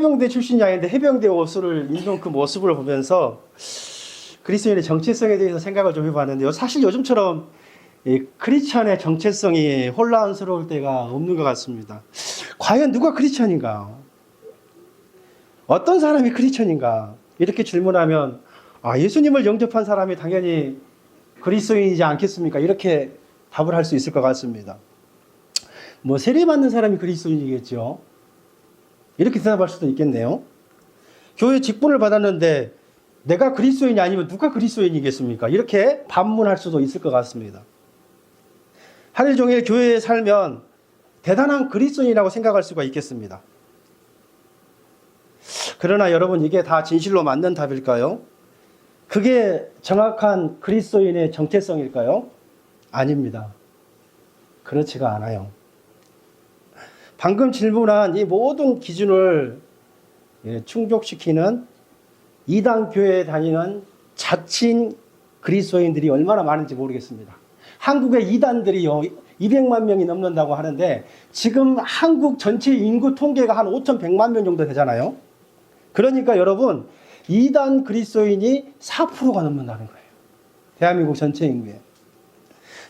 해병대 출신이 아닌데 해병대 옷을 입는 그 모습을 보면서 그리스도인의 정체성에 대해서 생각을 좀 해봤는데요. 사실 요즘처럼 이 크리스천의 정체성이 혼란스러울 때가 없는 것 같습니다. 과연 누가 크리스천인가? 어떤 사람이 크리스천인가? 이렇게 질문하면 예수님을 영접한 사람이 당연히 그리스도인이지 않겠습니까? 이렇게 답을 할 수 있을 것 같습니다. 뭐 세례받는 사람이 그리스도인이겠죠. 이렇게 대답할 수도 있겠네요. 교회 직분을 받았는데 내가 그리스도인이 아니면 누가 그리스도인이겠습니까? 이렇게 반문할 수도 있을 것 같습니다. 하루 종일 교회에 살면 대단한 그리스도인이라고 생각할 수가 있겠습니다. 그러나 여러분, 이게 다 진실로 맞는 답일까요? 그게 정확한 그리스도인의 정체성일까요? 아닙니다. 그렇지가 않아요. 방금 질문한 이 모든 기준을 충족시키는 이단 교회에 다니는 자칭 그리스도인들이 얼마나 많은지 모르겠습니다. 한국의 이단들이요 200만 명이 넘는다고 하는데 지금 한국 전체 인구 통계가 한 5,100만 명 정도 되잖아요. 그러니까 여러분, 이단 그리스도인이 4%가 넘는다는 거예요. 대한민국 전체 인구에.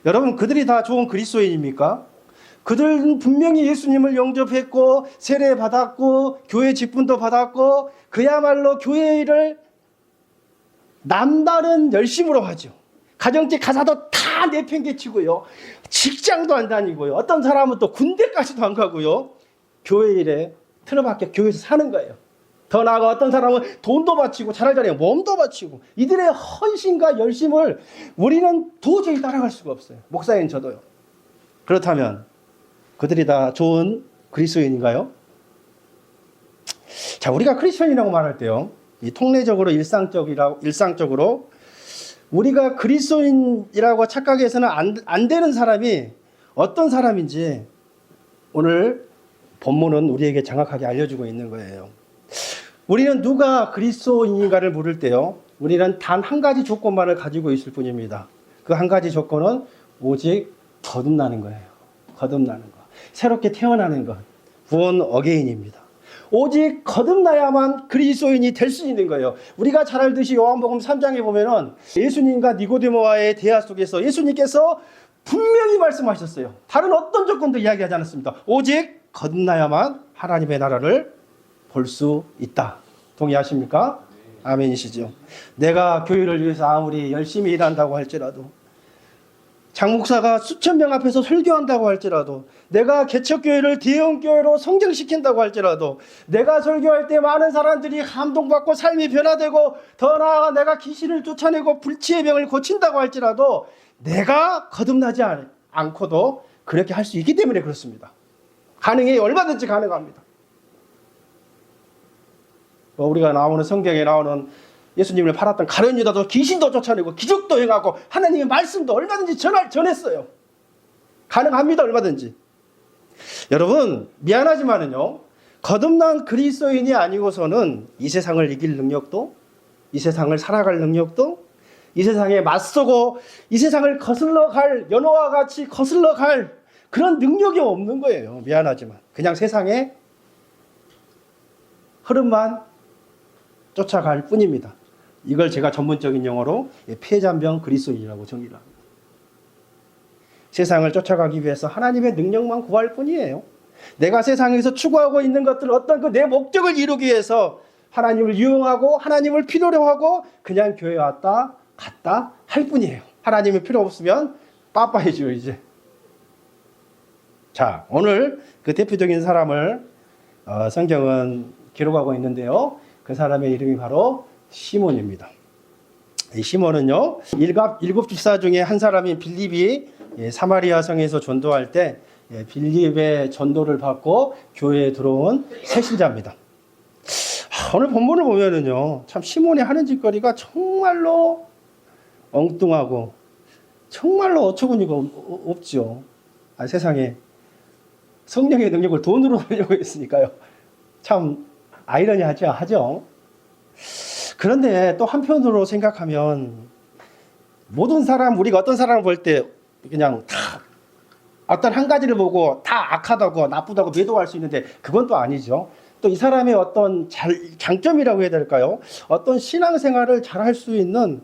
여러분, 그들이 다 좋은 그리스도인입니까? 그들은 분명히 예수님을 영접했고 세례 받았고 교회 직분도 받았고 그야말로 교회 일을 남다른 열심으로 하죠. 가정집 가사도 다 내팽개치고요. 직장도 안 다니고요. 어떤 사람은 또 군대까지도 안 가고요. 교회 일에 틀어박혀 교회에서 사는 거예요. 더 나아가 어떤 사람은 돈도 바치고 차라리 몸도 바치고 이들의 헌신과 열심을 우리는 도저히 따라갈 수가 없어요. 목사인 저도요. 그렇다면 그들이 다 좋은 그리스도인인가요? 자, 우리가 크리스천이라고 말할 때요, 이 통례적으로 일상적으로 우리가 그리스도인이라고 착각해서는 안 되는 사람이 어떤 사람인지 오늘 본문은 우리에게 정확하게 알려주고 있는 거예요. 우리는 누가 그리스도인인가를 물을 때요, 우리는 단 한 가지 조건만을 가지고 있을 뿐입니다. 그 한 가지 조건은 오직 거듭나는 거예요. 거듭나는 것. 새롭게 태어나는 것. born again입니다. 오직 거듭나야만 그리스도인이 될 수 있는 거예요. 우리가 잘 알듯이 요한복음 3장에 보면은 예수님과 니고데모와의 대화 속에서 예수님께서 분명히 말씀하셨어요. 다른 어떤 조건도 이야기하지 않았습니다. 오직 거듭나야만 하나님의 나라를 볼 수 있다. 동의하십니까? 아멘이시죠. 내가 교회를 위해서 아무리 열심히 일한다고 할지라도, 장목사가 수천 명 앞에서 설교한다고 할지라도, 내가 개척교회를 대형교회로 성장시킨다고 할지라도, 내가 설교할 때 많은 사람들이 감동받고 삶이 변화되고, 더 나아가 내가 귀신을 쫓아내고 불치의 병을 고친다고 할지라도 내가 거듭나지 않고도 그렇게 할 수 있기 때문에 그렇습니다. 가능해요. 얼마든지 가능합니다. 우리가 나오는 성경에 나오는 예수님을 팔았던 가룟 유다도 귀신도 쫓아내고 기적도 행하고 하나님의 말씀도 얼마든지 전했어요. 가능합니다. 얼마든지. 여러분, 미안하지만은요, 거듭난 그리스도인이 아니고서는 이 세상을 이길 능력도, 이 세상을 살아갈 능력도, 이 세상에 맞서고 이 세상을 거슬러 갈, 연어와 같이 거슬러 갈 그런 능력이 없는 거예요. 미안하지만 그냥 세상의 흐름만 쫓아갈 뿐입니다. 이걸 제가 전문적인 용어로 폐잔병 그리스도인이라고 정의를 합니다. 세상을 쫓아가기 위해서 하나님의 능력만 구할 뿐이에요. 내가 세상에서 추구하고 있는 것들, 어떤 그 내 목적을 이루기 위해서 하나님을 이용하고 하나님을 필요로 하고 그냥 교회 왔다 갔다 할 뿐이에요. 하나님이 필요 없으면 빠빠해져요 이제. 자, 오늘 그 대표적인 사람을 성경은 기록하고 있는데요. 그 사람의 이름이 바로 시몬입니다. 이 시몬은요, 일곱 집사 중에 한 사람인 빌립이 사마리아 성에서 전도할 때 빌립의 전도를 받고 교회에 들어온 새신자입니다. 오늘 본문을 보면은요, 참 시몬이 하는 짓거리가 정말로 엉뚱하고 정말로 어처구니가 없죠. 세상에 성령의 능력을 돈으로 벌려고 했으니까요. 참 아이러니하죠. 그런데 또 한편으로 생각하면 모든 사람, 우리가 어떤 사람을 볼 때 그냥 다 어떤 한 가지를 보고 다 악하다고 나쁘다고 매도할 수 있는데 그건 또 아니죠. 또 이 사람의 어떤 장점이라고 해야 될까요? 어떤 신앙생활을 잘 할 수 있는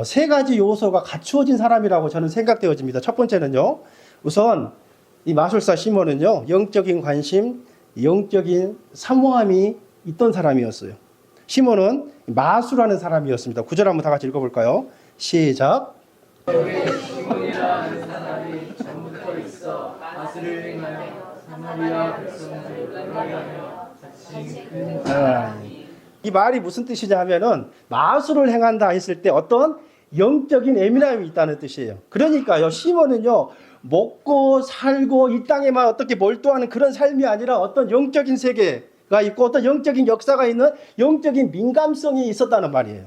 세 가지 요소가 갖추어진 사람이라고 저는 생각되어집니다. 첫 번째는요. 우선 이 마술사 시몬은요. 영적인 관심, 영적인 사모함이 있던 사람이었어요. 시몬은 마술하는 사람이었습니다. 9절 한번 다 같이 읽어볼까요? 시작. 시몬이라는 사람이 전부터 있어 마술을 행하여 사마리아 백성들을 놀라게 하며 자칭 큰 사람이. 이 말이 무슨 뜻이냐면은 마술을 행한다 했을 때 어떤 영적인 예민함이 있다는 뜻이에요. 그러니까요, 시몬은요, 먹고 살고 이 땅에만 어떻게 몰두하는 그런 삶이 아니라 어떤 영적인 세계가 있고 어떤 영적인 역사가 있는 영적인 민감성이 있었다는 말이에요.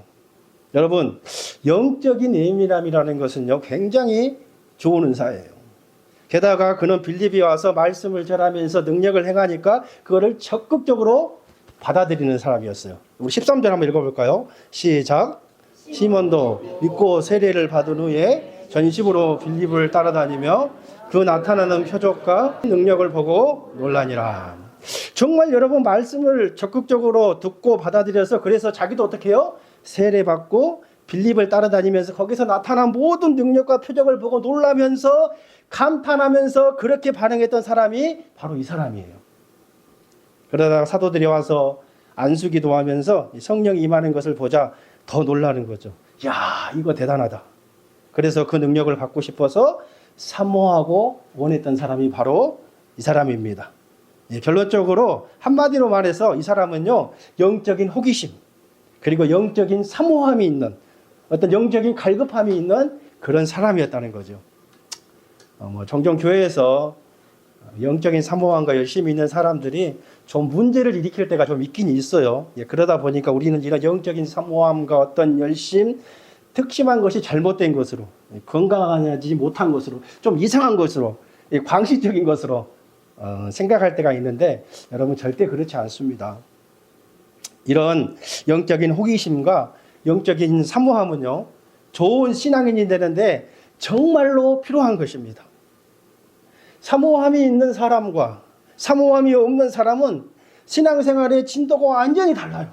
여러분, 영적인 예민함이라는 것은요, 굉장히 좋은 은사예요. 게다가 그는 빌립에 와서 말씀을 전하면서 능력을 행하니까 그거를 적극적으로 받아들이는 사람이었어요. 우리 13절 한번 읽어볼까요? 시작. 시몬도 믿고 세례를 받은 후에 전심으로 빌립을 따라다니며 그 나타나는 표적과 능력을 보고 놀라니라. 정말 여러분 말씀을 적극적으로 듣고 받아들여서 그래서 자기도 어떻게 해요? 세례받고 빌립을 따라다니면서 거기서 나타난 모든 능력과 표적을 보고 놀라면서 감탄하면서 그렇게 반응했던 사람이 바로 이 사람이에요. 그러다가 사도들이 와서 안수기도 하면서 성령이 임하는 것을 보자 더 놀라는 거죠. 야, 이거 대단하다. 그래서 그 능력을 갖고 싶어서 사모하고 원했던 사람이 바로 이 사람입니다. 결론적으로 한마디로 말해서 이 사람은요, 영적인 호기심, 그리고 영적인 사모함이 있는 어떤 영적인 갈급함이 있는 그런 사람이었다는 거죠. 종종 교회에서 영적인 사모함과 열심히 있는 사람들이 좀 문제를 일으킬 때가 좀 있긴 있어요. 그러다 보니까 우리는 이런 영적인 사모함과 어떤 열심, 특심한 것이 잘못된 것으로, 건강하지 못한 것으로, 좀 이상한 것으로, 광시적인 것으로 생각할 때가 있는데 여러분 절대 그렇지 않습니다. 이런 영적인 호기심과 영적인 사모함은요, 좋은 신앙인이 되는데 정말로 필요한 것입니다. 사모함이 있는 사람과 사모함이 없는 사람은 신앙생활의 진도가 완전히 달라요.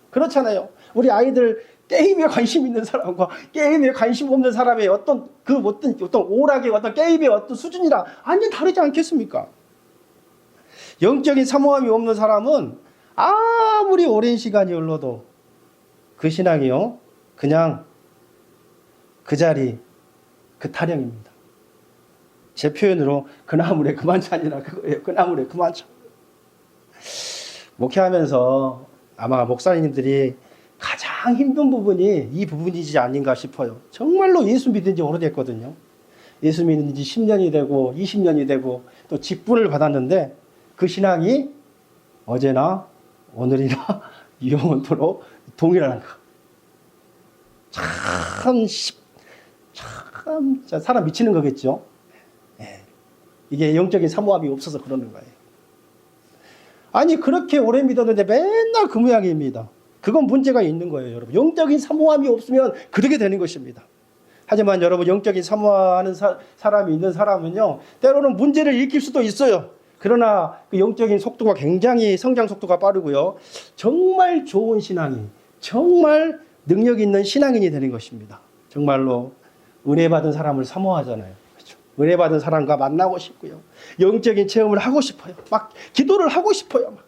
그렇잖아요. 우리 아이들 게임에 관심 있는 사람과 게임에 관심 없는 사람의 어떤 오락의 어떤 게임의 어떤 수준이랑 완전히 다르지 않겠습니까? 영적인 사모함이 없는 사람은 아무리 오랜 시간이 흘러도 그 신앙이요, 그냥 그 자리, 그 타령입니다. 제 표현으로 그 나물에 그만 찬이라 그거예요. 그 나물에 그만 찬. 목회하면서 아마 목사님들이 가장 힘든 부분이 이 부분이지 아닌가 싶어요. 정말로 예수 믿은 지 오래됐거든요. 예수 믿은 지 10년이 되고 20년이 되고 또 직분을 받았는데 그 신앙이 어제나 오늘이나 영원토록 동일한 거. 참 사람 미치는 거겠죠. 이게 영적인 사모함이 없어서 그러는 거예요. 아니 그렇게 오래 믿었는데 맨날 그 모양입니다. 그건 문제가 있는 거예요, 여러분. 영적인 사모함이 없으면 그렇게 되는 것입니다. 하지만 여러분 영적인 사모하는 사람이 있는 사람은요, 때로는 문제를 일으킬 수도 있어요. 그러나 그 영적인 속도가 굉장히 성장 속도가 빠르고요. 정말 좋은 신앙이, 정말 능력 있는 신앙인이 되는 것입니다. 정말로 은혜 받은 사람을 사모하잖아요. 그렇죠? 은혜 받은 사람과 만나고 싶고요. 영적인 체험을 하고 싶어요. 막 기도를 하고 싶어요. 막.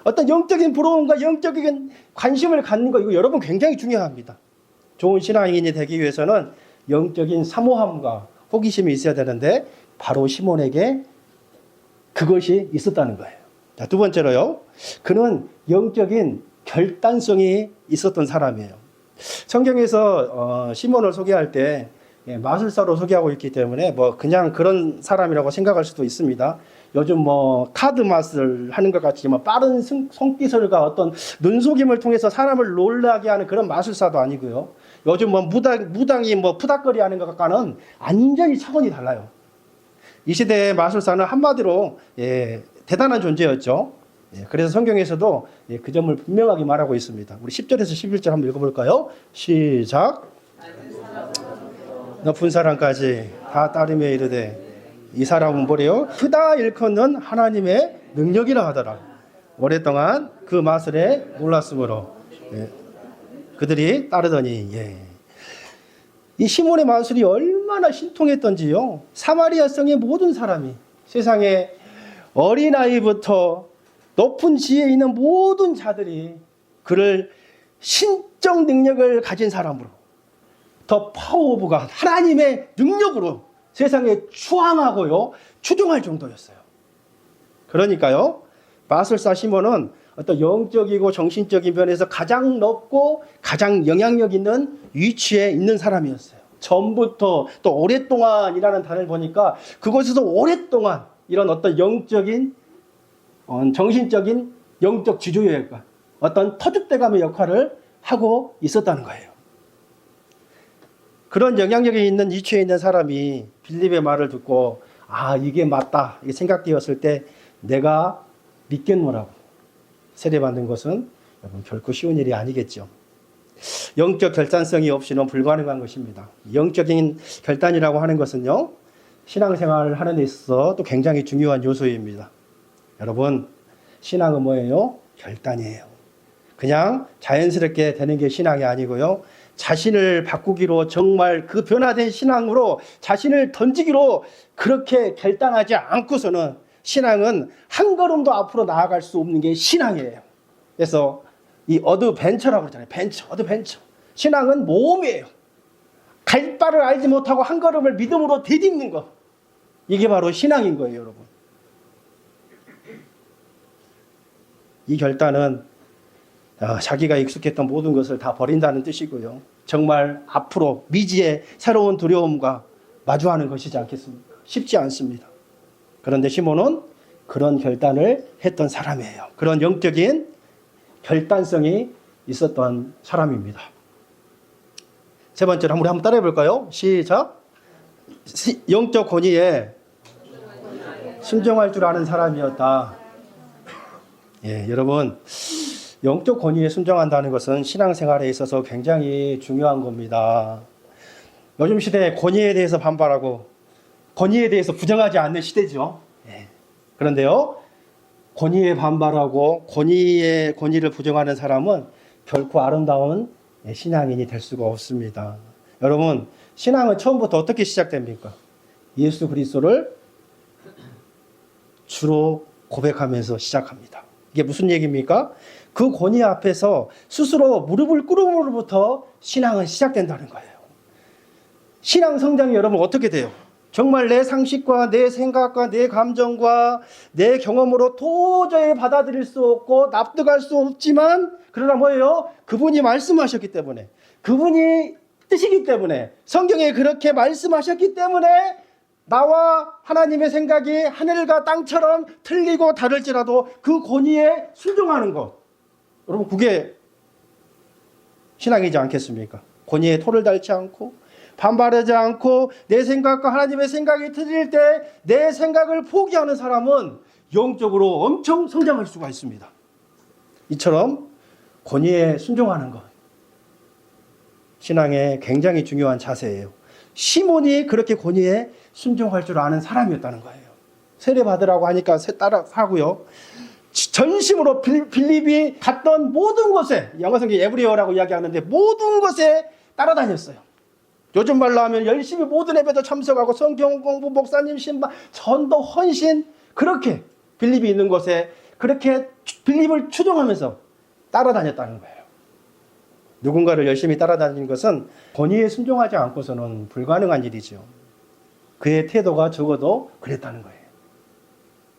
어떤 영적인 부러움과 영적인 관심을 갖는 거, 이거 여러분 굉장히 중요합니다. 좋은 신앙인이 되기 위해서는 영적인 사모함과 호기심이 있어야 되는데 바로 시몬에게 그것이 있었다는 거예요. 자, 두 번째로요. 그는 영적인 결단성이 있었던 사람이에요. 성경에서 시몬을 소개할 때 마술사로 소개하고 있기 때문에 그냥 그런 사람이라고 생각할 수도 있습니다. 요즘 카드 맛을 하는 것 같이 빠른 손기술과 어떤 눈속임을 통해서 사람을 놀라게 하는 그런 마술사도 아니고요. 요즘 무당이 푸닥거리 하는 것과는 완전히 차원이 달라요. 이 시대의 마술사는 한마디로 대단한 존재였죠. 그래서 성경에서도 그 점을 분명하게 말하고 있습니다. 우리 10절에서 11절 한번 읽어볼까요? 시작. 높은 사람까지 다 따르며 이르되 이 사람은 뭐래요? 크다 일컫는 하나님의 능력이라 하더라. 오랫동안 그 마술에 놀랐으므로 예. 그들이 따르더니 예. 이 시몬의 마술이 얼마나 신통했던지요. 사마리아 성의 모든 사람이 세상에 어린아이부터 높은 지혜에 있는 모든 자들이 그를 신적 능력을 가진 사람으로 더 파워 오브 갓 하나님의 능력으로 세상에 추앙하고요 추종할 정도였어요. 그러니까요 마술사 시몬은 어떤 영적이고 정신적인 면에서 가장 높고 가장 영향력 있는 위치에 있는 사람이었어요. 전부터 또 오랫동안이라는 단어를 보니까 그곳에서 오랫동안 이런 어떤 영적인 정신적인 영적 지주회가 어떤 터줏대감의 역할을 하고 있었다는 거예요. 그런 영향력이 있는 위치에 있는 사람이 빌립의 말을 듣고 아 이게 맞다 이게 생각되었을 때 내가 믿겠노라고 세례받는 것은 여러분 결코 쉬운 일이 아니겠죠. 영적 결단성이 없이는 불가능한 것입니다. 영적인 결단이라고 하는 것은요 신앙생활을 하는 데 있어서 또 굉장히 중요한 요소입니다. 여러분 신앙은 뭐예요? 결단이에요. 그냥 자연스럽게 되는 게 신앙이 아니고요 자신을 바꾸기로 정말 그 변화된 신앙으로 자신을 던지기로 그렇게 결단하지 않고서는 신앙은 한 걸음도 앞으로 나아갈 수 없는 게 신앙이에요. 그래서 이 어드벤처라고 그러잖아요. 어드벤처. 신앙은 모험이에요. 갈 바를 알지 못하고 한 걸음을 믿음으로 디딛는 것. 이게 바로 신앙인 거예요, 여러분. 이 결단은 자기가 익숙했던 모든 것을 다 버린다는 뜻이고요. 정말 앞으로 미지의 새로운 두려움과 마주하는 것이지 않겠습니까? 쉽지 않습니다. 그런데 시몬은 그런 결단을 했던 사람이에요. 그런 영적인 결단성이 있었던 사람입니다. 세 번째로 우리 한번 따라해 볼까요? 시작. 영적 권위에 순종할 줄 아는 사람이었다. 예, 여러분 영적 권위에 순종한다는 것은 신앙생활에 있어서 굉장히 중요한 겁니다. 요즘 시대에 권위에 대해서 반발하고 권위에 대해서 부정하지 않는 시대죠. 예. 그런데요 권위에 반발하고 권위를 부정하는 사람은 결코 아름다운 신앙인이 될 수가 없습니다. 여러분 신앙은 처음부터 어떻게 시작됩니까? 예수 그리스도를 주로 고백하면서 시작합니다. 이게 무슨 얘기입니까? 그 권위 앞에서 스스로 무릎을 꿇음으로부터 신앙은 시작된다는 거예요. 신앙 성장이 여러분 어떻게 돼요? 정말 내 상식과 내 생각과 내 감정과 내 경험으로 도저히 받아들일 수 없고 납득할 수 없지만 그러나 뭐예요? 그분이 말씀하셨기 때문에 그분이 뜻이기 때문에 성경에 그렇게 말씀하셨기 때문에 나와 하나님의 생각이 하늘과 땅처럼 틀리고 다를지라도 그 권위에 순종하는 것. 여러분 그게 신앙이지 않겠습니까? 권위에 토를 달지 않고 반발하지 않고 내 생각과 하나님의 생각이 틀릴 때 내 생각을 포기하는 사람은 영적으로 엄청 성장할 수가 있습니다. 이처럼 권위에 순종하는 것. 신앙의 굉장히 중요한 자세예요. 시몬이 그렇게 권위에 순종할 줄 아는 사람이었다는 거예요. 세례 받으라고 하니까 따라 하고요. 전심으로 빌립이 갔던 모든 곳에 영어 성경 에브리어라고 이야기하는데 모든 곳에 따라다녔어요. 요즘 말로 하면 열심히 모든 예배도 참석하고 성경 공부, 목사님 신방, 전도, 헌신 그렇게 빌립이 있는 곳에 그렇게 빌립을 추종하면서 따라다녔다는 거예요. 누군가를 열심히 따라다니는 것은 권위에 순종하지 않고서는 불가능한 일이죠. 그의 태도가 적어도 그랬다는 거예요.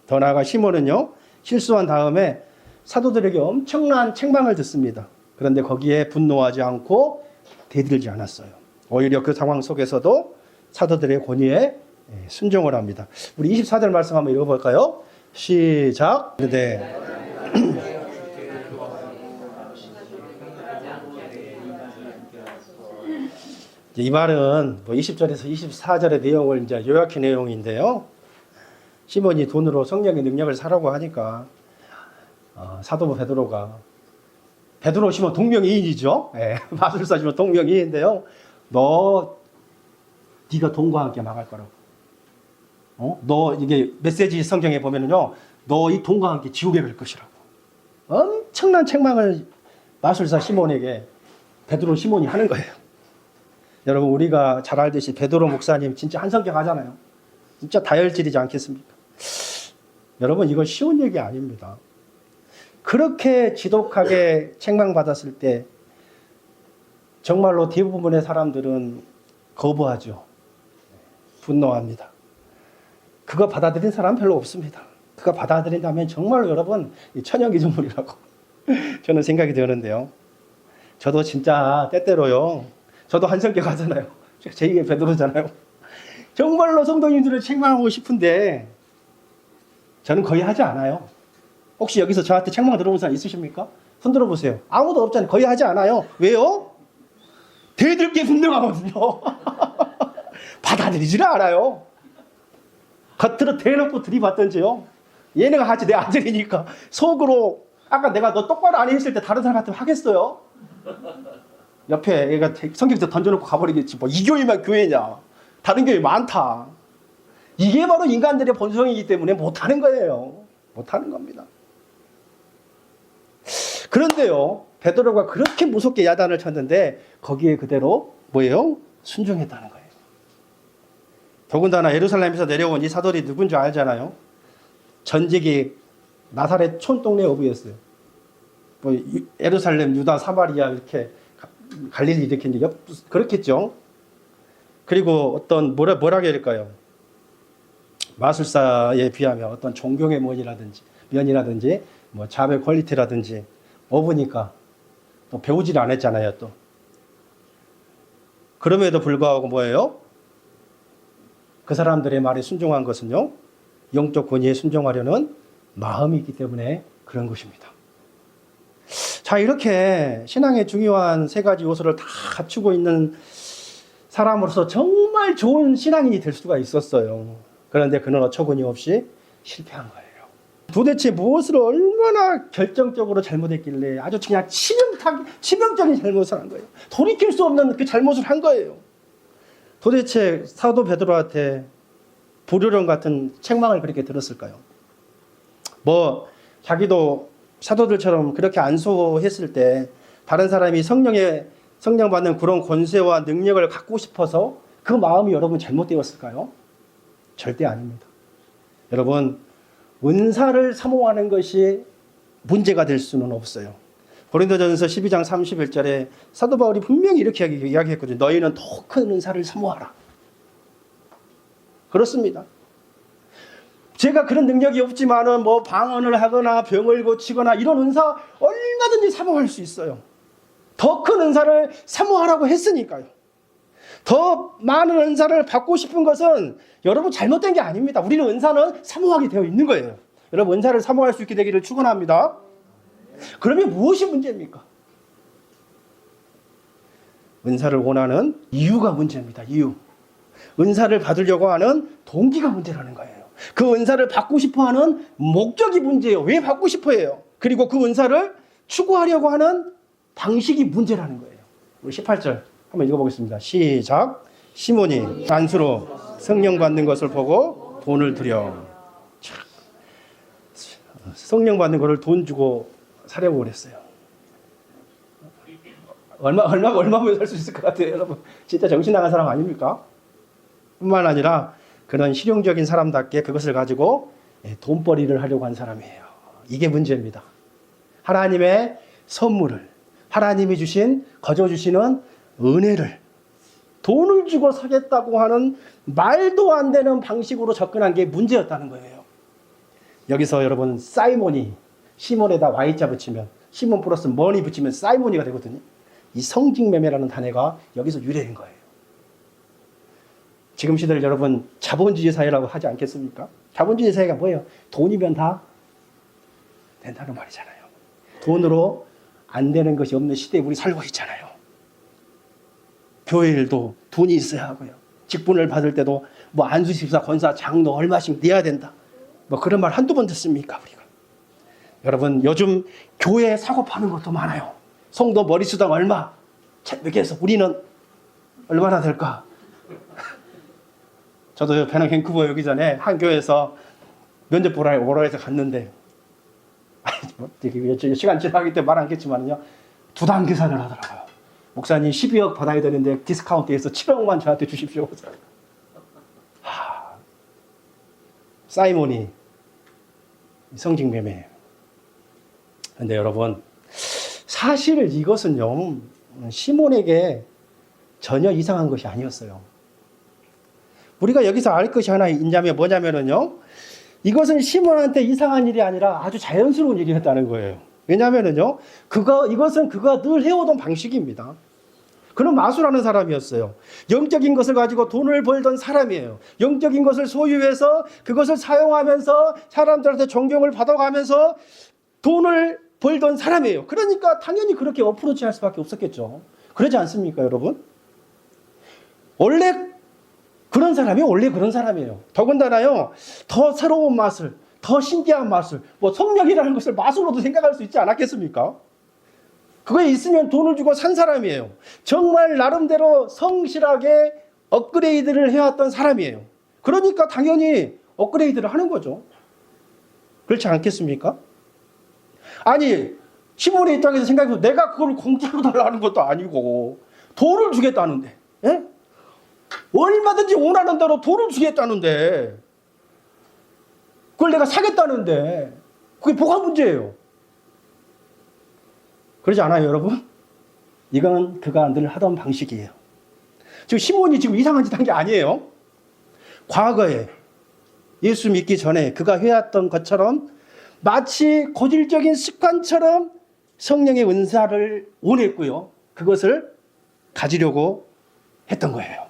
더 나아가 시몬은요. 실수한 다음에 사도들에게 엄청난 책망을 듣습니다. 그런데 거기에 분노하지 않고 대들지 않았어요. 오히려 그 상황 속에서도 사도들의 권위에 순종을 합니다. 우리 24절 말씀 한번 읽어볼까요? 시작. 네. 이 말은 20절에서 24절의 내용을 이제 요약한 내용인데요. 시몬이 돈으로 성령의 능력을 사라고 하니까 사도 베드로 시몬 동명이인이죠. 네, 마술사 시몬 동명이인인데요. 네가 돈과 함께 망할 거라고. 너 이게 메시지 성경에 보면은요, 너 이 돈과 함께 지옥에 갈 것이라고. 엄청난 책망을 마술사 시몬에게 베드로 시몬이 하는 거예요. 여러분 우리가 잘 알듯이 베드로 목사님 진짜 한성격 하잖아요. 진짜 다혈질이지 않겠습니까? 여러분 이거 쉬운 얘기 아닙니다. 그렇게 지독하게 책망받았을 때 정말로 대부분의 사람들은 거부하죠. 분노합니다. 그거 받아들인 사람 별로 없습니다. 그거 받아들인다면 정말로 여러분 천연기념물이라고 저는 생각이 드는데요. 저도 진짜 때때로요. 저도 한성격 하잖아요. 제2의 베드로잖아요. 정말로 성도님들을 책망하고 싶은데 저는 거의 하지 않아요. 혹시 여기서 저한테 책망 들어본 사람 있으십니까? 손 들어보세요. 아무도 없잖아요. 거의 하지 않아요. 왜요? 대들게 분명하거든요. 받아들이지를 않아요. 겉으로 대놓고 들이받던지요. 얘네가 하지 내 아들이니까 속으로 아까 내가 너 똑바로 안 했을 때 다른 사람 같으면 하겠어요? 옆에 얘가 성경책 던져놓고 가버리겠지. 뭐 이 교회만 교회냐. 다른 교회 많다. 이게 바로 인간들의 본성이기 때문에 못하는 거예요. 못하는 겁니다. 그런데요. 베드로가 그렇게 무섭게 야단을 쳤는데 거기에 그대로 뭐예요? 순종했다는 거예요. 더군다나 예루살렘에서 내려온 이 사도리 누군지 알잖아요. 전직이 나사렛 촌동네 어부였어요. 뭐 예루살렘, 유다, 사마리아 이렇게 갈릴리 이렇게 이제 그렇겠죠. 그리고 어떤 뭐라 해야 될까요? 마술사에 비하면 어떤 존경의 면이라든지 뭐 자배 퀄리티라든지 어부니까 또 배우지를 안 했잖아요. 또 그럼에도 불구하고 뭐예요? 그 사람들의 말에 순종한 것은요, 영적 권위에 순종하려는 마음이 있기 때문에 그런 것입니다. 자, 이렇게 신앙의 중요한 세 가지 요소를 다 갖추고 있는 사람으로서 정말 좋은 신앙인이 될 수가 있었어요. 그런데 그는 어처구니 없이 실패한 거예요. 도대체 무엇을 얼마나 결정적으로 잘못했길래 아주 그냥 치명적인 잘못을 한 거예요. 돌이킬 수 없는 그 잘못을 한 거예요. 도대체 사도 베드로한테 불효령 같은 책망을 그렇게 들었을까요? 뭐 자기도 사도들처럼 그렇게 안수했을 때 다른 사람이 성령 받는 그런 권세와 능력을 갖고 싶어서 그 마음이 여러분 잘못되었을까요? 절대 아닙니다. 여러분 은사를 사모하는 것이 문제가 될 수는 없어요. 고린도전서 12장 31절에 사도 바울이 분명히 이렇게 이야기했거든요. 너희는 더 큰 은사를 사모하라. 그렇습니다. 제가 그런 능력이 없지만은 뭐 방언을 하거나 병을 고치거나 이런 은사 얼마든지 사모할 수 있어요. 더 큰 은사를 사모하라고 했으니까요. 더 많은 은사를 받고 싶은 것은 여러분 잘못된 게 아닙니다. 우리는 은사는 사모하게 되어 있는 거예요. 여러분 은사를 사모할 수 있게 되기를 축원합니다. 그러면 무엇이 문제입니까? 은사를 원하는 이유가 문제입니다. 이유. 은사를 받으려고 하는 동기가 문제라는 거예요. 그 은사를 받고 싶어하는 목적이 문제예요. 왜 받고 싶어해요? 그리고 그 은사를 추구하려고 하는 방식이 문제라는 거예요. 우리 18절 한번 읽어보겠습니다. 시작. 시몬이 안수로 성령 받는 것을 보고 돈을 들여. 성령 받는 것을 돈 주고 사려고 그랬어요. 얼마면 살 수 있을 것 같아요, 여러분? 진짜 정신 나간 사람 아닙니까? 뿐만 아니라 그런 실용적인 사람답게 그것을 가지고 돈벌이를 하려고 한 사람이에요. 이게 문제입니다. 하나님의 선물을, 하나님이 거저 주시는 은혜를 돈을 주고 사겠다고 하는 말도 안 되는 방식으로 접근한 게 문제였다는 거예요. 여기서 여러분 사이몬이 시몬에다 Y자 붙이면 시몬 플러스 머니 붙이면 사이몬이가 되거든요. 이 성직매매라는 단어가 여기서 유래인 거예요. 지금 시대를 여러분 자본주의 사회라고 하지 않겠습니까? 자본주의 사회가 뭐예요? 돈이면 다 된다는 말이잖아요. 돈으로 안 되는 것이 없는 시대에 우리 살고 있잖아요. 교회 일도 돈이 있어야 하고요. 직분을 받을 때도 뭐 안수집사, 권사, 장로 얼마씩 내야 된다. 뭐 그런 말 한두 번 듣습니까 우리가? 여러분 요즘 교회 사고 파는 것도 많아요. 성도 머리수당 얼마? 이렇게 해서 우리는 얼마나 될까? 저도 배낭 밴쿠버 오기 전에 한 교회에서 면접 보러 해서 갔는데 시간 지나기 때문에 말 않겠지만요. 두 단 계산을 하더라고요. 목사님 12억 받아야 되는데 디스카운트해서 7억만 저한테 주십시오. 사이몬이 성직매매. 근데 여러분, 사실 이것은요, 시몬에게 전혀 이상한 것이 아니었어요. 우리가 여기서 알 것이 하나 있냐면 뭐냐면은요, 이것은 시몬한테 이상한 일이 아니라 아주 자연스러운 일이었다는 거예요. 왜냐면은요, 이것은 그가 늘 해오던 방식입니다. 그는 마술하는 사람이었어요. 영적인 것을 가지고 돈을 벌던 사람이에요. 영적인 것을 소유해서 그것을 사용하면서 사람들한테 존경을 받아가면서 돈을 벌던 사람이에요. 그러니까 당연히 그렇게 어프로치할 수밖에 없었겠죠. 그러지 않습니까, 여러분? 원래 그런 사람이에요. 더군다나요, 더 새로운 마술, 더 신기한 마술, 뭐 성령이라는 것을 마술로도 생각할 수 있지 않았겠습니까? 그거에 있으면 돈을 주고 산 사람이에요. 정말 나름대로 성실하게 업그레이드를 해왔던 사람이에요. 그러니까 당연히 업그레이드를 하는 거죠. 그렇지 않겠습니까? 아니, 시몬의 입장에서 생각해보면 내가 그걸 공짜로 달라는 것도 아니고 돈을 주겠다는데, 예? 얼마든지 원하는 대로 돈을 주겠다는데, 그걸 내가 사겠다는데, 그게 뭐가 문제예요? 그러지 않아요, 여러분? 이건 그가 늘 하던 방식이에요. 지금 시몬이 지금 이상한 짓 한 게 아니에요. 과거에 예수 믿기 전에 그가 해왔던 것처럼 마치 고질적인 습관처럼 성령의 은사를 원했고요. 그것을 가지려고 했던 거예요.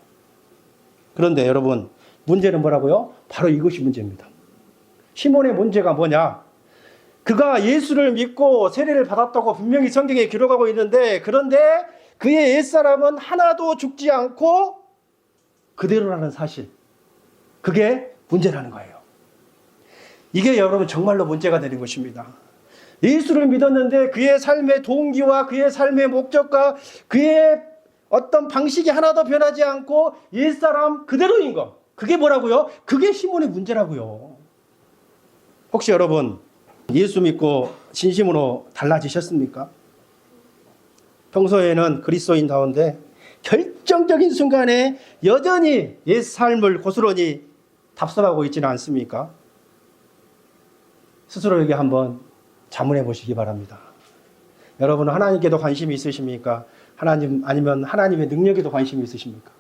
그런데 여러분, 문제는 뭐라고요? 바로 이것이 문제입니다. 시몬의 문제가 뭐냐? 그가 예수를 믿고 세례를 받았다고 분명히 성경에 기록하고 있는데, 그런데 그의 옛사람은 하나도 죽지 않고 그대로라는 사실, 그게 문제라는 거예요. 이게 여러분 정말로 문제가 되는 것입니다. 예수를 믿었는데 그의 삶의 동기와 그의 삶의 목적과 그의 어떤 방식이 하나도 변하지 않고 옛사람 그대로인 것, 그게 뭐라고요? 그게 시몬의 문제라고요. 혹시 여러분 예수 믿고 진심으로 달라지셨습니까? 평소에는 그리스도인다운데 결정적인 순간에 여전히 옛 삶을 고스란히 답습하고 있지는 않습니까? 스스로에게 한번 자문해 보시기 바랍니다. 여러분은 하나님께도 관심이 있으십니까? 아니면 하나님의 능력에도 관심이 있으십니까?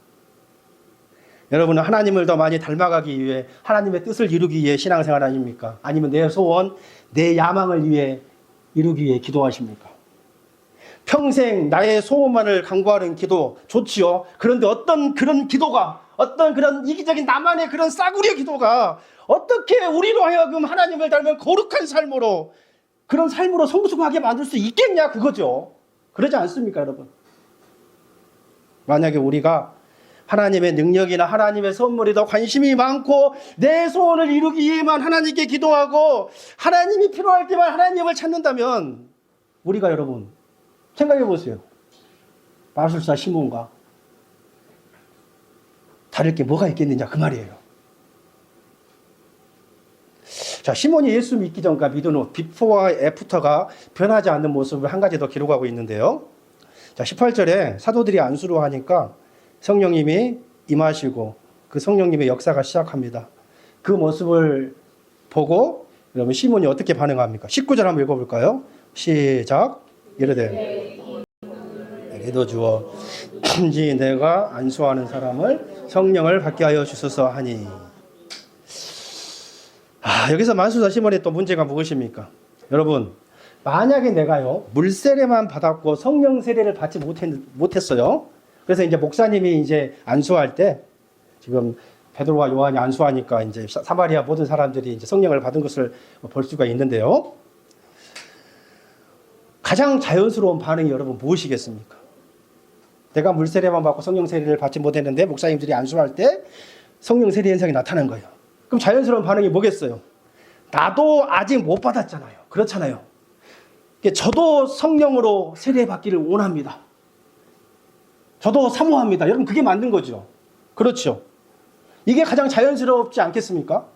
여러분은 하나님을 더 많이 닮아가기 위해, 하나님의 뜻을 이루기 위해 신앙생활 아닙니까? 아니면 내 소원, 내 야망을 위해 이루기 위해 기도하십니까? 평생 나의 소원만을 강구하는 기도 좋지요. 그런데 어떤 그런 기도가, 어떤 그런 이기적인 나만의 그런 싸구려 기도가 어떻게 우리로 하여금 하나님을 닮은 거룩한 삶으로, 그런 삶으로 성숙하게 만들 수 있겠냐, 그거죠. 그러지 않습니까, 여러분? 만약에 우리가 하나님의 능력이나 하나님의 선물이 더 관심이 많고 내 소원을 이루기 위해만 하나님께 기도하고 하나님이 필요할 때만 하나님을 찾는다면, 우리가 여러분 생각해 보세요. 마술사 시몬과 다를 게 뭐가 있겠느냐, 그 말이에요. 자, 시몬이 예수 믿기 전과 믿은 후, 비포와 애프터가 변하지 않는 모습을 한 가지 더 기록하고 있는데요. 자, 18절에 사도들이 안수로 하니까 성령님이 임하시고 그 성령님의 역사가 시작합니다. 그 모습을 보고 여러분 시몬이 어떻게 반응합니까? 19절 한번 읽어볼까요? 시작. 이르되 내도 주어 단지 내가 안수하는 사람을 성령을 받게 하여 주소서 하니. 여기서 만수사 시몬의 또 문제가 무엇입니까? 여러분, 만약에 내가요 물세례만 받았고 성령 세례를 받지 못했어요. 그래서 이제 목사님이 이제 안수할 때, 지금 베드로와 요한이 안수하니까 이제 사마리아 모든 사람들이 이제 성령을 받은 것을 볼 수가 있는데요. 가장 자연스러운 반응이 여러분 무엇이겠습니까? 내가 물세례만 받고 성령 세례를 받지 못했는데 목사님들이 안수할 때 성령 세례 현상이 나타난 거예요. 그럼 자연스러운 반응이 뭐겠어요? 나도 아직 못 받았잖아요. 그렇잖아요. 저도 성령으로 세례받기를 원합니다. 저도 사모합니다. 여러분, 그게 맞는 거죠. 그렇죠. 이게 가장 자연스럽지 않겠습니까?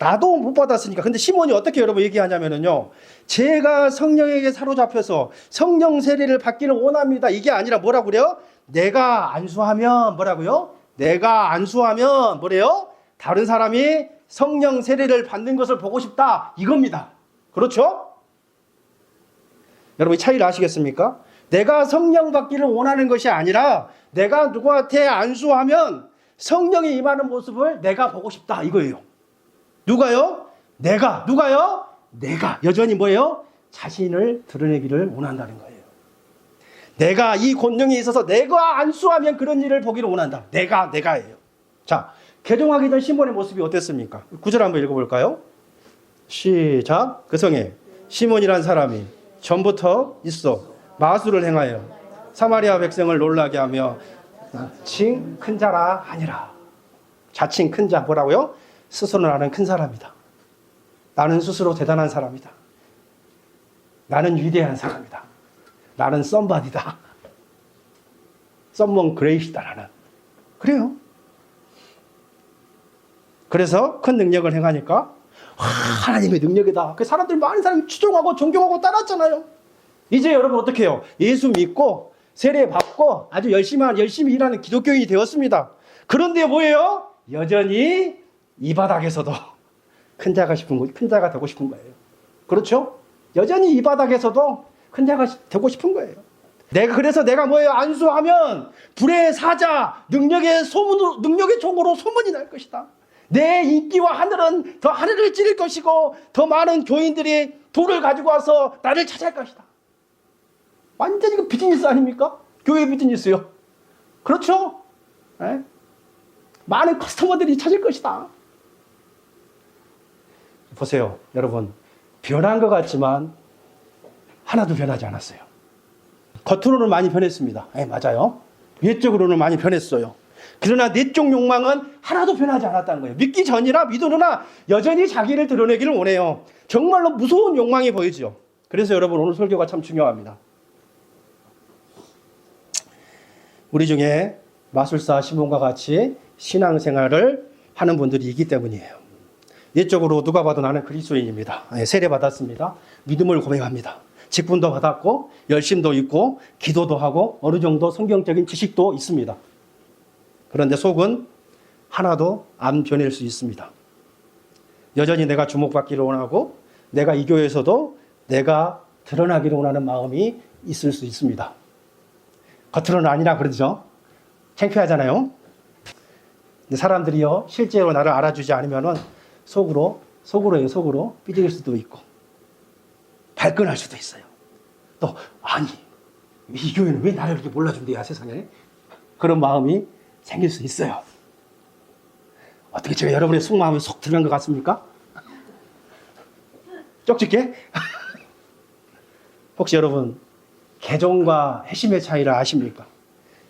나도 못 받았으니까. 근데 시몬이 어떻게 여러분 얘기하냐면요. 제가 성령에게 사로잡혀서 성령 세례를 받기를 원합니다. 이게 아니라 뭐라고 그래요? 내가 안수하면 뭐라고요? 내가 안수하면 뭐래요? 다른 사람이 성령 세례를 받는 것을 보고 싶다. 이겁니다. 그렇죠? 여러분 차이를 아시겠습니까? 내가 성령 받기를 원하는 것이 아니라 내가 누구한테 안수하면 성령이 임하는 모습을 내가 보고 싶다. 이거예요. 누가요? 내가. 누가요? 내가. 여전히 뭐예요? 자신을 드러내기를 원한다는 거예요. 내가 이 권능이 있어서 내가 안수하면 그런 일을 보기를 원한다. 내가예요. 자, 개종하기 전 시몬의 모습이 어땠습니까? 9절 한번 읽어볼까요? 시작. 그 성에 시몬이란 사람이 전부터 있어 마술을 행하여 사마리아 백성을 놀라게 하며 자칭 큰 자라 하니라. 자칭 큰 자 뭐라고요? 스스로 나는 큰 사람이다. 나는 스스로 대단한 사람이다. 나는 위대한 사람이다. 나는 썸바디다. 썸먼 그레이시다 나는. 그래요. 그래서 큰 능력을 행하니까 하나님의 능력이다. 그 사람들 많은 사람이 추종하고 존경하고 따랐잖아요. 이제 여러분 어떻게 해요? 예수 믿고 세례 받고 아주 열심히 일하는 기독교인이 되었습니다. 그런데 뭐예요? 여전히 이 바닥에서도 큰 자가 되고 싶은 거예요. 그렇죠? 여전히 이 바닥에서도 큰 자가 되고 싶은 거예요. 그래서 내가 뭐예요? 안수하면 불의 사자, 능력의 종으로 소문이 날 것이다. 내 인기와 하늘은 더 하늘을 찌를 것이고 더 많은 교인들이 돌을 가지고 와서 나를 찾아갈 것이다. 완전히 그 비즈니스 아닙니까? 교회 비즈니스요. 그렇죠? 네? 많은 커스터머들이 찾을 것이다. 보세요, 여러분. 변한 것 같지만 하나도 변하지 않았어요. 겉으로는 많이 변했습니다. 네, 맞아요. 외적으로는 많이 변했어요. 그러나 내적 욕망은 하나도 변하지 않았다는 거예요. 믿기 전이나 믿으나 여전히 자기를 드러내기를 원해요. 정말로 무서운 욕망이 보이죠. 그래서 여러분 오늘 설교가 참 중요합니다. 우리 중에 마술사 시몬과 같이 신앙생활을 하는 분들이 있기 때문이에요. 내적으로 누가 봐도 나는 그리스도인입니다. 세례 받았습니다. 믿음을 고백합니다. 직분도 받았고 열심도 있고 기도도 하고 어느 정도 성경적인 지식도 있습니다. 그런데 속은 하나도 안 변할 수 있습니다. 여전히 내가 주목받기를 원하고 내가 이 교회에서도 내가 드러나기를 원하는 마음이 있을 수 있습니다. 겉으로는 아니라 그러죠. 창피하잖아요. 근데 사람들이요 실제로 나를 알아주지 않으면은 속으로 삐질 수도 있고 발끈할 수도 있어요. 또 아니 이 교회는 왜 나를 이렇게 몰라준대야 세상에. 그런 마음이 생길 수 있어요. 어떻게 제가 여러분의 속마음에 속 들어간 것 같습니까? 쪽집게? 혹시 여러분 개종과 회심의 차이를 아십니까?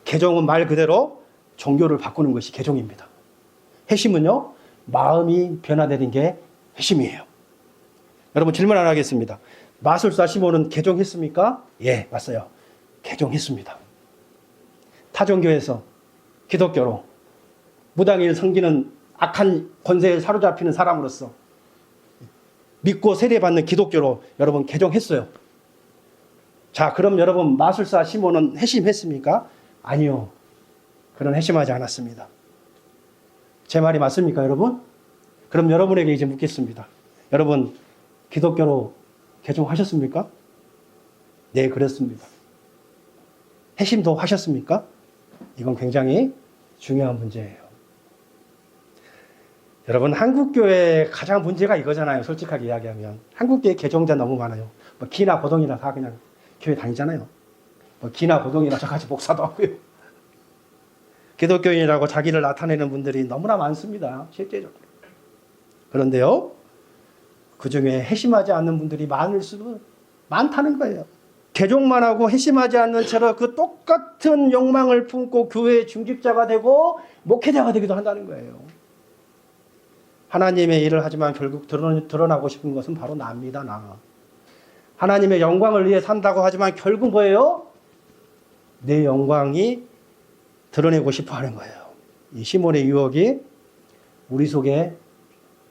개종은 말 그대로 종교를 바꾸는 것이 개종입니다. 회심은요 마음이 변화되는 게 회심이에요. 여러분 질문 하나 하겠습니다. 마술사 시몬은 개종했습니까? 예, 맞아요. 개종했습니다. 타종교에서 기독교로 무당일 섬기는 악한 권세에 사로잡히는 사람으로서 믿고 세례받는 기독교로 여러분 개종했어요. 자, 그럼 여러분 마술사 시몬은 회심했습니까? 아니요. 그는 회심하지 않았습니다. 제 말이 맞습니까, 여러분? 그럼 여러분에게 이제 묻겠습니다. 여러분 기독교로 개종하셨습니까? 네, 그렇습니다. 회심도 하셨습니까? 이건 굉장히 중요한 문제예요. 여러분 한국교회 가장 문제가 이거잖아요. 솔직하게 이야기하면 한국교회 개종자 너무 많아요. 뭐 기나 고동이나 다 그냥 교회 다니잖아요. 뭐 기나 고동이나 저같이 목사도 하고요. 기독교인이라고 자기를 나타내는 분들이 너무나 많습니다. 실제적으로. 그런데요, 그 중에 회심하지 않는 분들이 많을 수도 많다는 거예요. 개종만 하고 회심하지 않는 채로 그 똑같은 욕망을 품고 교회의 중직자가 되고 목회자가 되기도 한다는 거예요. 하나님의 일을 하지만 결국 드러나고 싶은 것은 바로 나입니다. 나. 하나님의 영광을 위해 산다고 하지만 결국 뭐예요? 내 영광이 드러내고 싶어 하는 거예요. 이 시몬의 유혹이 우리 속에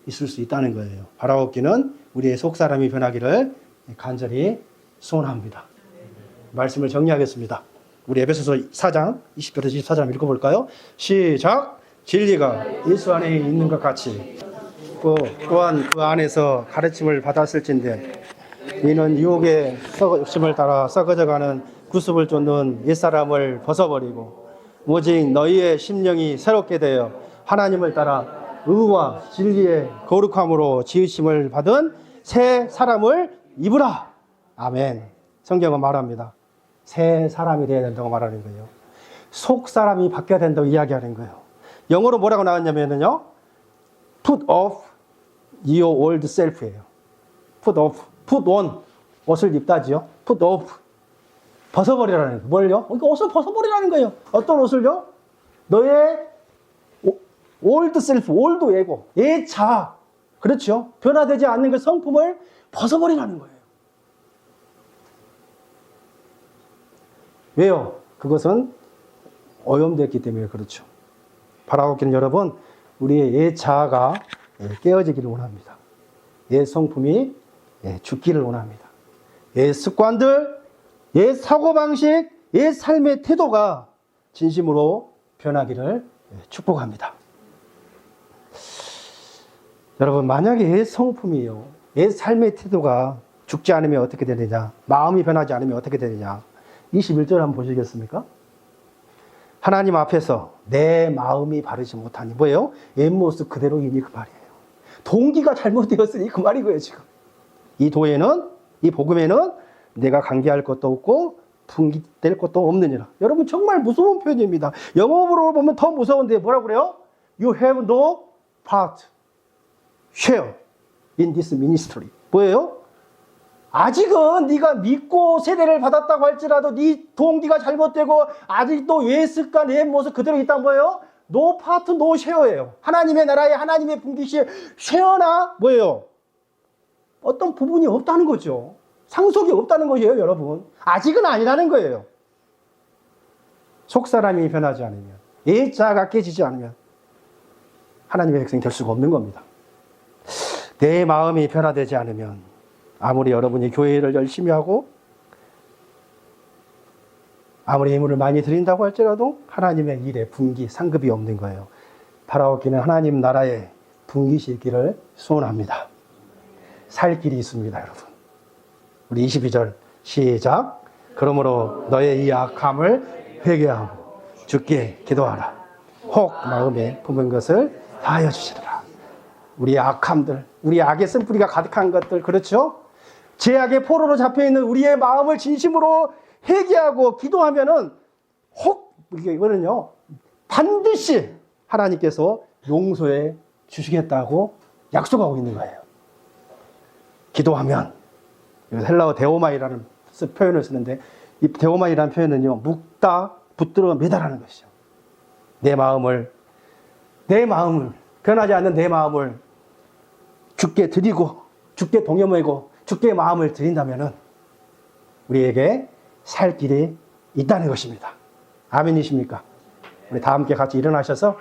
있을 수 있다는 거예요. 바라옵기는 우리의 속사람이 변하기를 간절히 소원합니다. 말씀을 정리하겠습니다. 우리 에베소서 4장 20절에서 24절 읽어볼까요? 시작. 진리가 예수 안에 있는 것 같이 또한 그 안에서 가르침을 받았을진데 이는 유혹의 욕심을 따라 썩어져가는 구습을 쫓는 옛사람을 벗어버리고 오직 너희의 심령이 새롭게 되어 하나님을 따라 의와 진리의 거룩함으로 지으심을 받은 새 사람을 입으라. 아멘. 성경은 말합니다. 새 사람이 되어야 된다고 말하는 거예요. 속 사람이 바뀌어야 된다고 이야기하는 거예요. 영어로 뭐라고 나왔냐면요, put off your old self예요. put off, put on 옷을 입다지요. put off 벗어버리라는 거예요. 뭘요? 그러니까 옷을 벗어버리라는 거예요. 어떤 옷을요? 너의 old self, old ego, 예자, 그렇죠? 변화되지 않는 그 성품을 벗어버리라는 거예요. 왜요? 그것은 오염됐기 때문에 그렇죠. 바라옵기는 여러분, 우리의 옛 자아가 깨어지기를 원합니다. 옛 성품이 죽기를 원합니다. 옛 습관들, 옛 사고방식, 옛 삶의 태도가 진심으로 변하기를 축복합니다. 여러분, 만약에 옛 성품이요, 옛 삶의 태도가 죽지 않으면 어떻게 되느냐, 마음이 변하지 않으면 어떻게 되느냐, 21절 한번 보시겠습니까? 하나님 앞에서 내 마음이 바르지 못하니 뭐예요? 옛 모습 그대로이니 그 말이에요. 동기가 잘못되었으니 그 말이고요. 지금 이 도에는, 이 복음에는 내가 관계할 것도 없고 분기될 것도 없느니라. 여러분, 정말 무서운 표현입니다. 영어로 보면 더 무서운데 뭐라고 그래요? You have no part, share in this ministry. 뭐예요? 아직은 네가 믿고 세례를 받았다고 할지라도 네 동기가 잘못되고 아직도 옛 습관, 옛 모습 그대로 있다는 거예요. No part, no share예요. 하나님의 나라에 하나님의 분깃이 쉐어나 뭐예요? 어떤 부분이 없다는 거죠. 상속이 없다는 거예요, 여러분. 아직은 아니라는 거예요. 속사람이 변하지 않으면, 옛 자아가 깨지지 않으면 하나님의 백성이 될 수가 없는 겁니다. 내 마음이 변화되지 않으면 아무리 여러분이 교회를 열심히 하고 아무리 예물을 많이 드린다고 할지라도 하나님의 일에 분기, 상급이 없는 거예요. 바라옵기는 하나님 나라에 분깃이 있기를 소원합니다. 살 길이 있습니다, 여러분. 우리 22절 시작. 그러므로 너의 이 악함을 회개하고 주께 기도하라. 혹 마음에 품은 것을 다하여 주시리라. 우리의 악함들, 우리 악의 쓴뿌리가 가득한 것들, 그렇죠? 죄악의 포로로 잡혀있는 우리의 마음을 진심으로 회개하고 기도하면은 이거는요, 반드시 하나님께서 용서해 주시겠다고 약속하고 있는 거예요. 기도하면, 헬라어 데오마이라는 표현을 쓰는데, 이 데오마이라는 표현은요, 묵다, 붙들어 매달하는 것이죠. 내 마음을, 변하지 않는 내 마음을 주께 드리고, 주께 동여매고, 주께 마음을 드린다면은 우리에게 살 길이 있다는 것입니다. 아멘이십니까? 우리 다 함께 같이 일어나셔서